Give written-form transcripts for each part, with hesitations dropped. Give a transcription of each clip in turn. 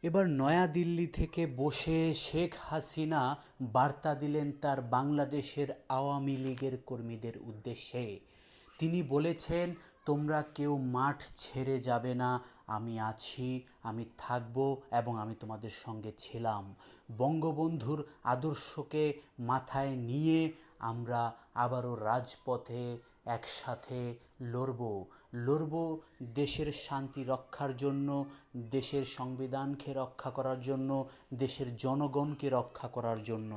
এবার নয়াদিল্লি থেকে বসে শেখ হাসিনা বার্তা দিলেন তার বাংলাদেশের আওয়ামী লীগের কর্মীদের উদ্দেশ্যে। তিনি বলেছেন, তোমরা কেউ মাঠ ছেড়ে যাবে না, আমি আছি, আমি থাকব এবং আমি তোমাদের সঙ্গে ছিলাম। বঙ্গবন্ধুর আদর্শকে মাথায় নিয়ে আমরা আবারও রাজপথে একসাথে লড়ব দেশের শান্তি রক্ষার জন্য, দেশের সংবিধানকে রক্ষা করার জন্য, দেশের জনগণকে রক্ষা করার জন্য।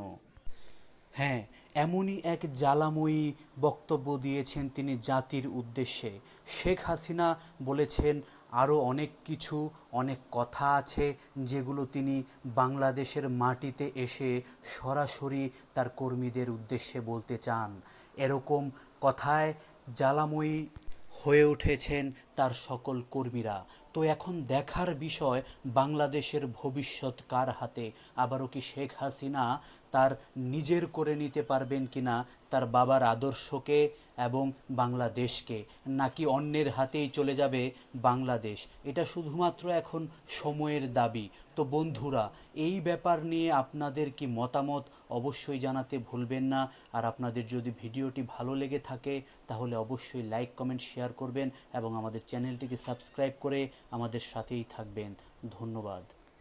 হ্যাঁ, এমনই এক জ্বালাময়ী বক্তব্য দিয়েছেন তিনি জাতির উদ্দেশ্যে। শেখ হাসিনা বলেছেন আরও অনেক কিছু, অনেক কথা আছে যেগুলো তিনি বাংলাদেশের মাটিতে এসে সরাসরি তার কর্মীদের উদ্দেশ্যে বলতে চান। এরকম কথায় জ্বালাময়ী হয়ে উঠেছেন তার সকল কর্মীরা। তো এখন দেখার বিষয়, বাংলাদেশের ভবিষ্যৎ কার হাতে। আবারও কি শেখ হাসিনা তার নিজের করে নিতে পারবেন কিনা তার বাবার আদর্শকে এবং বাংলাদেশকে, নাকি অন্যের হাতেই চলে যাবে বাংলাদেশ? এটা শুধুমাত্র এখন সময়ের দাবি। তো বন্ধুরা, এই ব্যাপার নিয়ে আপনাদের কি মতামত অবশ্যই জানাতে ভুলবেন না। আর আপনাদের যদি ভিডিওটি ভালো লেগে থাকে তাহলে অবশ্যই লাইক, কমেন্ট, শেয়ার করবেন এবং আমাদের চ্যানেলটিকে সাবস্ক্রাইব করে আমাদের সাথেই থাকবেন। ধন্যবাদ।